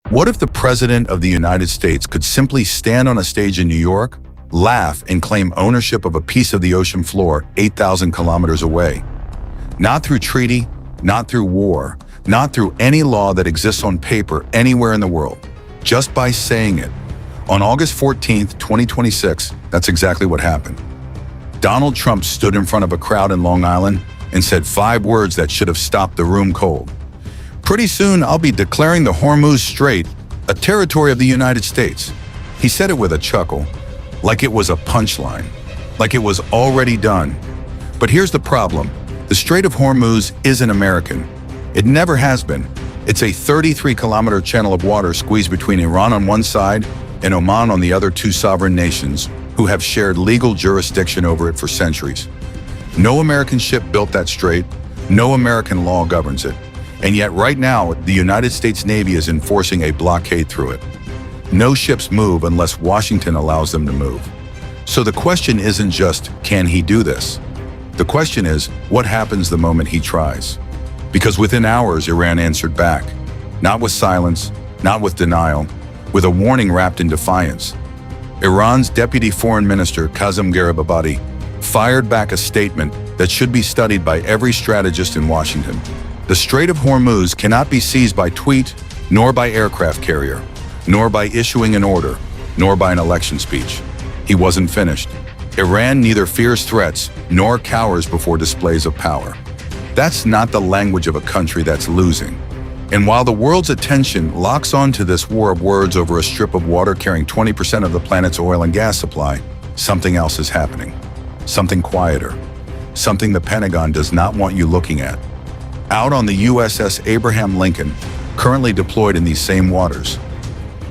What if the President of the United States could simply stand on a stage in New York, laugh, and claim ownership of a piece of the ocean floor 8,000 kilometers away? Not through treaty, not through war, not through any law that exists on paper anywhere in the world, just by saying it. On August 14th, 2026, that's exactly what happened. Donald Trump stood in front of a crowd in Long Island and said 5 words that should have stopped the room cold. Pretty soon, I'll be declaring the Hormuz Strait a territory of the United States. He said it with a chuckle, like it was a punchline, like it was already done. But here's the problem. The Strait of Hormuz isn't American. It never has been. It's a 33-kilometer channel of water squeezed between Iran on one side and Oman on the other, 2 sovereign nations who have shared legal jurisdiction over it for centuries. No American ship built that strait. No American law governs it. And yet right now, the United States Navy is enforcing a blockade through it. No ships move unless Washington allows them to move. So the question isn't just, can he do this? The question is, what happens the moment he tries? Because within hours, Iran answered back. Not with silence, not with denial, with a warning wrapped in defiance. Iran's Deputy Foreign Minister, Kazem Garibabadi, fired back a statement that should be studied by every strategist in Washington. The Strait of Hormuz cannot be seized by tweet, nor by aircraft carrier, nor by issuing an order, nor by an election speech. He wasn't finished. Iran neither fears threats nor cowers before displays of power. That's not the language of a country that's losing. And while the world's attention locks onto this war of words over a strip of water carrying 20% of the planet's oil and gas supply, something else is happening. Something quieter. Something the Pentagon does not want you looking at. Out on the USS Abraham Lincoln, currently deployed in these same waters,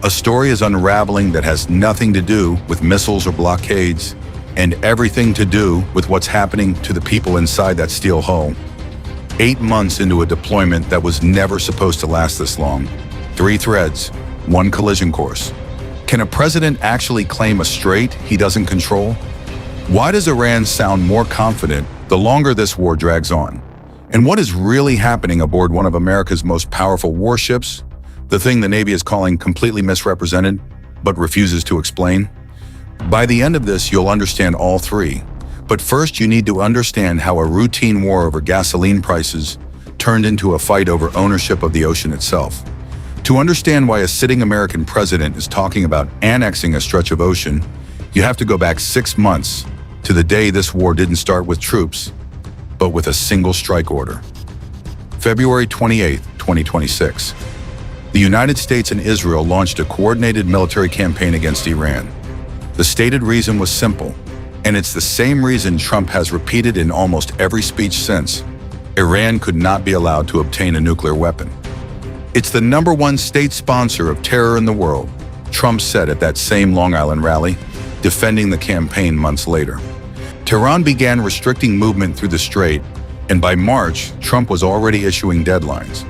a story is unraveling that has nothing to do with missiles or blockades, and everything to do with what's happening to the people inside that steel hull. 8 months into a deployment that was never supposed to last this long. 3 threads, 1 collision course. Can a president actually claim a strait he doesn't control? Why does Iran sound more confident the longer this war drags on? And what is really happening aboard one of America's most powerful warships? The thing the Navy is calling completely misrepresented, but refuses to explain? By the end of this, you'll understand all 3. But first, you need to understand how a routine war over gasoline prices turned into a fight over ownership of the ocean itself. To understand why a sitting American president is talking about annexing a stretch of ocean, you have to go back 6 months to the day this war didn't start with troops, but with a single strike order. February 28, 2026. The United States and Israel launched a coordinated military campaign against Iran. The stated reason was simple, and it's the same reason Trump has repeated in almost every speech since. Iran could not be allowed to obtain a nuclear weapon. It's the #1 state sponsor of terror in the world, Trump said at that same Long Island rally, defending the campaign months later. Tehran began restricting movement through the strait, and by March, Trump was already issuing deadlines.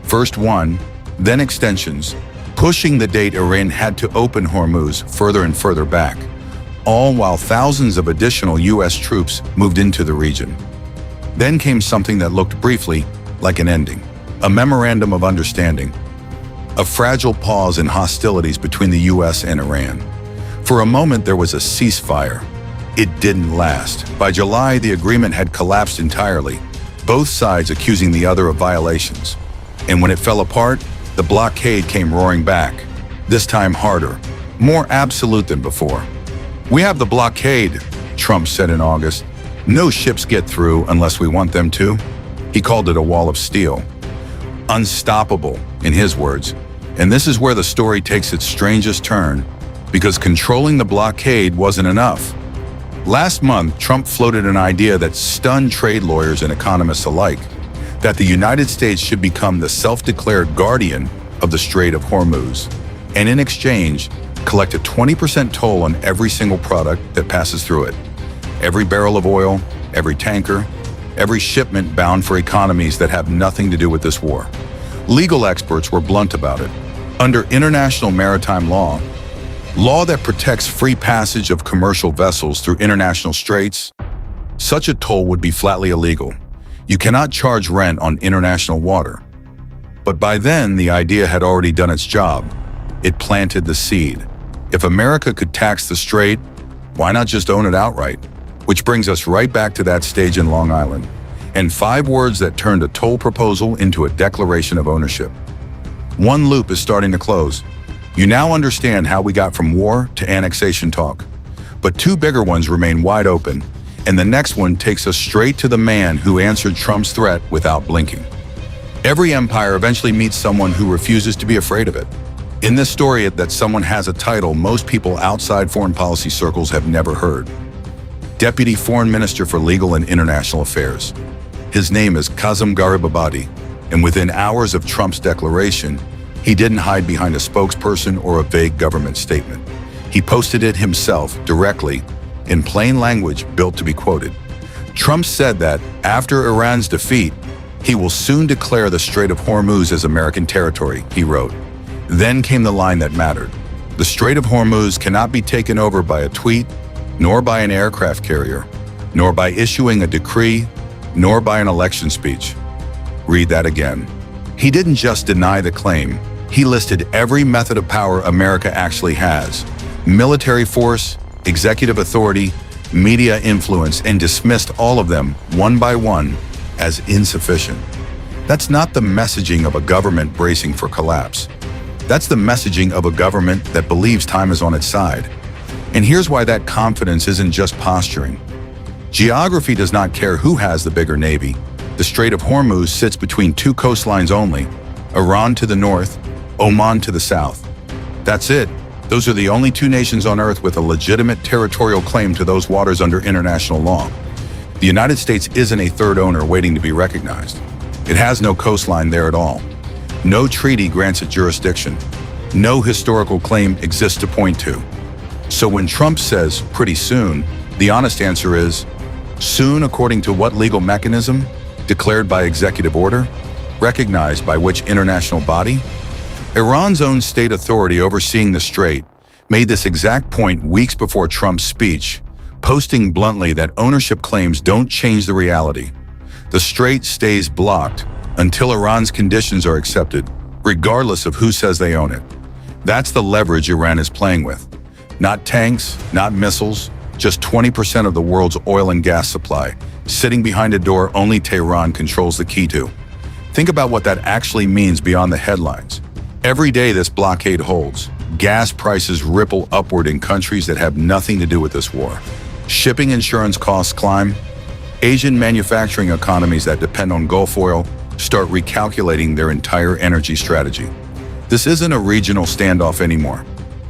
First one, then extensions, pushing the date Iran had to open Hormuz further and further back, all while thousands of additional U.S. troops moved into the region. Then came something that looked briefly like an ending, a memorandum of understanding, a fragile pause in hostilities between the U.S. and Iran. For a moment, there was a ceasefire. It didn't last. By July, the agreement had collapsed entirely, both sides accusing the other of violations. And when it fell apart, the blockade came roaring back, this time harder, more absolute than before. "We have the blockade," Trump said in August. "No ships get through unless we want them to." He called it a wall of steel. Unstoppable, in his words. And this is where the story takes its strangest turn, because controlling the blockade wasn't enough. Last month, Trump floated an idea that stunned trade lawyers and economists alike, that the United States should become the self-declared guardian of the Strait of Hormuz, and in exchange, collect a 20% toll on every single product that passes through it. Every barrel of oil, every tanker, every shipment bound for economies that have nothing to do with this war. Legal experts were blunt about it. Under international maritime law that protects free passage of commercial vessels through international straits, such a toll would be flatly illegal. You cannot charge rent on international water. But by then, the idea had already done its job. It planted the seed. If America could tax the strait, why not just own it outright? Which brings us right back to that stage in Long Island, and 5 words that turned a toll proposal into a declaration of ownership. One loop is starting to close. You now understand how we got from war to annexation talk. But 2 bigger ones remain wide open, and the next one takes us straight to the man who answered Trump's threat without blinking. Every empire eventually meets someone who refuses to be afraid of it. In this story, that someone has a title most people outside foreign policy circles have never heard. Deputy Foreign Minister for Legal and International Affairs. His name is Kazem Garibabadi, and within hours of Trump's declaration, he didn't hide behind a spokesperson or a vague government statement. He posted it himself directly, in plain language built to be quoted. Trump said that after Iran's defeat, he will soon declare the Strait of Hormuz as American territory, he wrote. Then came the line that mattered. The Strait of Hormuz cannot be taken over by a tweet, nor by an aircraft carrier, nor by issuing a decree, nor by an election speech. Read that again. He didn't just deny the claim. He listed every method of power America actually has: military force, executive authority, media influence, and dismissed all of them, one by one, as insufficient. That's not the messaging of a government bracing for collapse. That's the messaging of a government that believes time is on its side. And here's why that confidence isn't just posturing. Geography does not care who has the bigger navy. The Strait of Hormuz sits between 2 coastlines only: Iran to the north, Oman to the south. That's it. Those are the only 2 nations on Earth with a legitimate territorial claim to those waters under international law. The United States isn't a third owner waiting to be recognized. It has no coastline there at all. No treaty grants it jurisdiction. No historical claim exists to point to. So when Trump says, pretty soon, the honest answer is, soon according to what legal mechanism? Declared by executive order? Recognized by which international body? Iran's own state authority overseeing the strait made this exact point weeks before Trump's speech, posting bluntly that ownership claims don't change the reality. The strait stays blocked until Iran's conditions are accepted, regardless of who says they own it. That's the leverage Iran is playing with. Not tanks, not missiles, just 20% of the world's oil and gas supply, sitting behind a door only Tehran controls the key to. Think about what that actually means beyond the headlines. Every day this blockade holds, gas prices ripple upward in countries that have nothing to do with this war. Shipping insurance costs climb. Asian manufacturing economies that depend on Gulf oil start recalculating their entire energy strategy. This isn't a regional standoff anymore.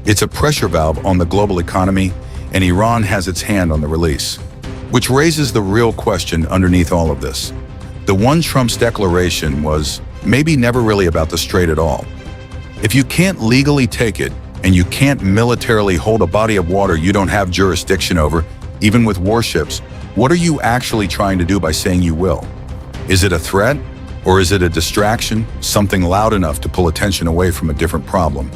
It's a pressure valve on the global economy, and Iran has its hand on the release. Which raises the real question underneath all of this. The one Trump's declaration was maybe never really about the strait at all. If you can't legally take it, and you can't militarily hold a body of water you don't have jurisdiction over, even with warships, what are you actually trying to do by saying you will? Is it a threat? Or is it a distraction, something loud enough to pull attention away from a different problem?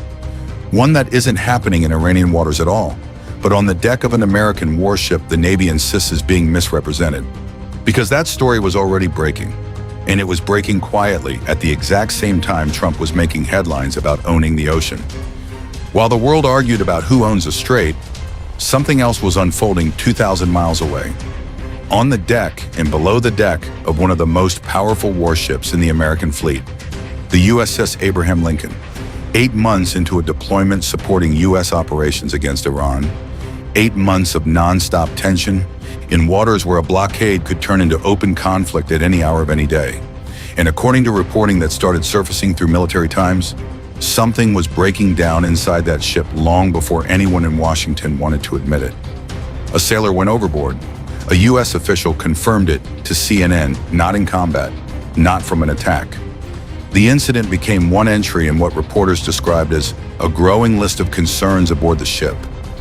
One that isn't happening in Iranian waters at all, but on the deck of an American warship the Navy insists is being misrepresented. Because that story was already breaking, and it was breaking quietly at the exact same time Trump was making headlines about owning the ocean. While the world argued about who owns a strait, something else was unfolding 2,000 miles away. On the deck and below the deck of one of the most powerful warships in the American fleet, the USS Abraham Lincoln, 8 months into a deployment supporting U.S. operations against Iran, 8 months of non-stop tension in waters where a blockade could turn into open conflict at any hour of any day. And according to reporting that started surfacing through Military Times, something was breaking down inside that ship long before anyone in Washington wanted to admit it. A sailor went overboard. A U.S. official confirmed it to CNN, not in combat, not from an attack. The incident became one entry in what reporters described as a growing list of concerns aboard the ship.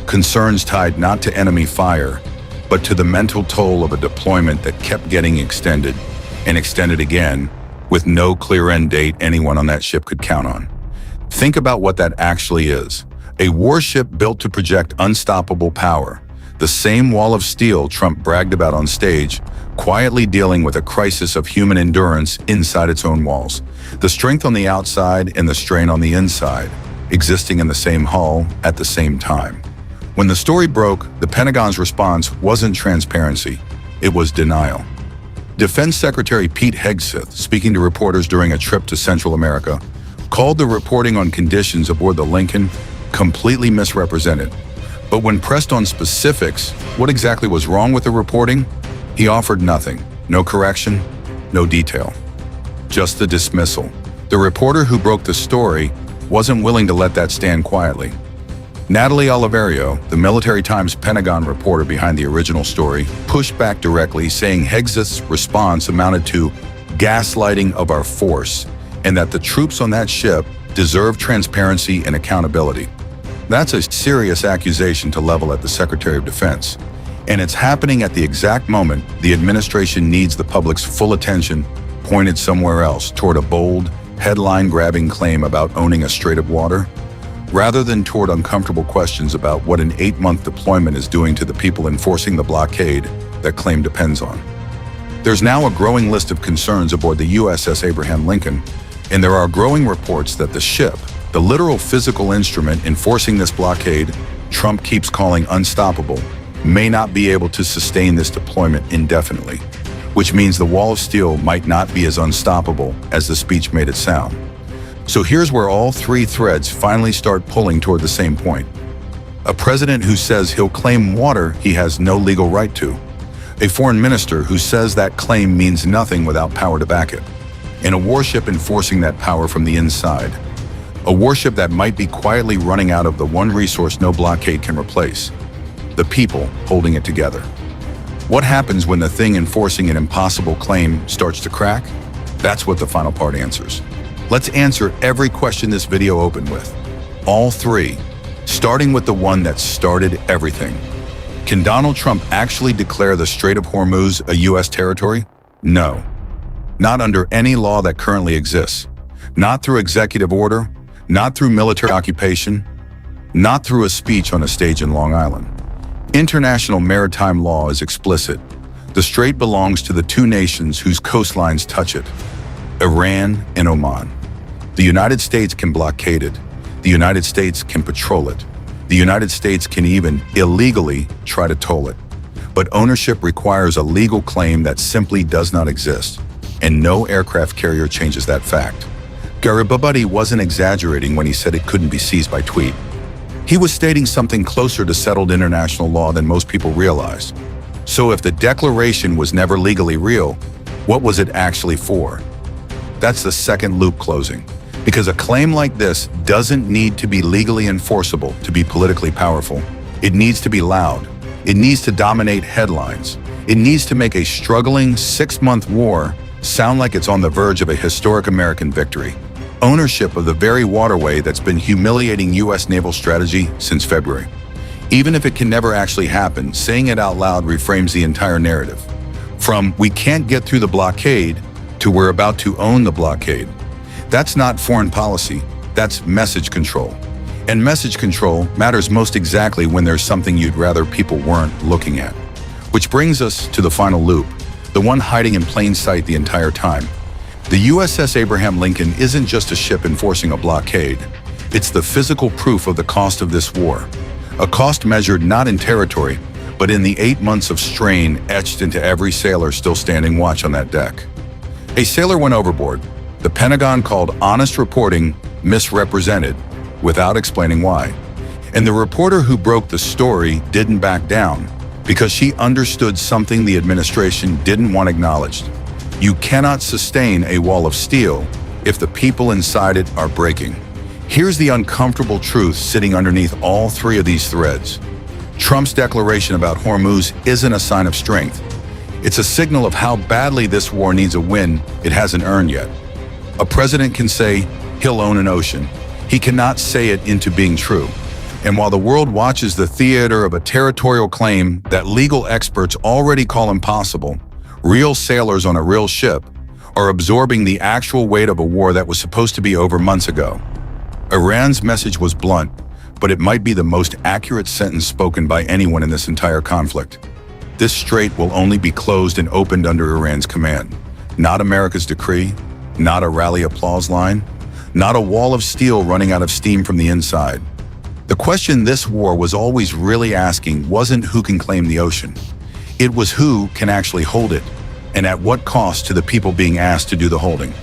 Concerns tied not to enemy fire, but to the mental toll of a deployment that kept getting extended and extended again, with no clear end date anyone on that ship could count on. Think about what that actually is. A warship built to project unstoppable power. The same wall of steel Trump bragged about on stage quietly dealing with a crisis of human endurance inside its own walls. The strength on the outside and the strain on the inside, existing in the same hull at the same time. When the story broke, the Pentagon's response wasn't transparency, it was denial. Defense Secretary Pete Hegseth, speaking to reporters during a trip to Central America, called the reporting on conditions aboard the Lincoln completely misrepresented. But when pressed on specifics, what exactly was wrong with the reporting, he offered nothing, no correction, no detail. Just the dismissal. The reporter who broke the story wasn't willing to let that stand quietly. Natalie Oliverio, the Military Times Pentagon reporter behind the original story, pushed back directly, saying Hegseth's response amounted to gaslighting of our force, and that the troops on that ship deserve transparency and accountability. That's a serious accusation to level at the Secretary of Defense. And it's happening at the exact moment the administration needs the public's full attention pointed somewhere else, toward a bold, headline-grabbing claim about owning a strait of water, rather than toward uncomfortable questions about what an 8-month deployment is doing to the people enforcing the blockade that claim depends on. There's now a growing list of concerns aboard the USS Abraham Lincoln, and there are growing reports that the ship, the literal physical instrument enforcing this blockade Trump keeps calling unstoppable, may not be able to sustain this deployment indefinitely, which means the wall of steel might not be as unstoppable as the speech made it sound. So here's where all three threads finally start pulling toward the same point. A president who says he'll claim water he has no legal right to. A foreign minister who says that claim means nothing without power to back it. And a warship enforcing that power from the inside. A warship that might be quietly running out of the one resource no blockade can replace. The people holding it together. What happens when the thing enforcing an impossible claim starts to crack? That's what the final part answers. Let's answer every question this video opened with. All three, starting with the one that started everything. Can Donald Trump actually declare the Strait of Hormuz a U.S. territory? No. Not under any law that currently exists. Not through executive order, not through military occupation, not through a speech on a stage in Long Island. International maritime law is explicit. The strait belongs to the two nations whose coastlines touch it, Iran and Oman. The United States can blockade it. The United States can patrol it. The United States can even illegally try to toll it. But ownership requires a legal claim that simply does not exist, and no aircraft carrier changes that fact. Garibaldi wasn't exaggerating when he said it couldn't be seized by tweet. He was stating something closer to settled international law than most people realized. So if the declaration was never legally real, what was it actually for? That's the second loop closing. Because a claim like this doesn't need to be legally enforceable to be politically powerful. It needs to be loud. It needs to dominate headlines. It needs to make a struggling 6-month war sound like it's on the verge of a historic American victory. Ownership of the very waterway that's been humiliating U.S. naval strategy since February. Even if it can never actually happen, saying it out loud reframes the entire narrative. From "we can't get through the blockade" to "we're about to own the blockade." That's not foreign policy, that's message control. And message control matters most exactly when there's something you'd rather people weren't looking at. Which brings us to the final loop, the one hiding in plain sight the entire time. The USS Abraham Lincoln isn't just a ship enforcing a blockade. It's the physical proof of the cost of this war. A cost measured not in territory, but in the 8 months of strain etched into every sailor still standing watch on that deck. A sailor went overboard. The Pentagon called honest reporting misrepresented, without explaining why. And the reporter who broke the story didn't back down, because she understood something the administration didn't want acknowledged. You cannot sustain a wall of steel if the people inside it are breaking. Here's the uncomfortable truth sitting underneath all three of these threads. Trump's declaration about Hormuz isn't a sign of strength. It's a signal of how badly this war needs a win it hasn't earned yet. A president can say he'll own an ocean. He cannot say it into being true. And while the world watches the theater of a territorial claim that legal experts already call impossible, real sailors on a real ship are absorbing the actual weight of a war that was supposed to be over months ago. Iran's message was blunt, but it might be the most accurate sentence spoken by anyone in this entire conflict. This strait will only be closed and opened under Iran's command. Not America's decree, not a rally applause line, not a wall of steel running out of steam from the inside. The question this war was always really asking wasn't who can claim the ocean. It was who can actually hold it, and at what cost to the people being asked to do the holding.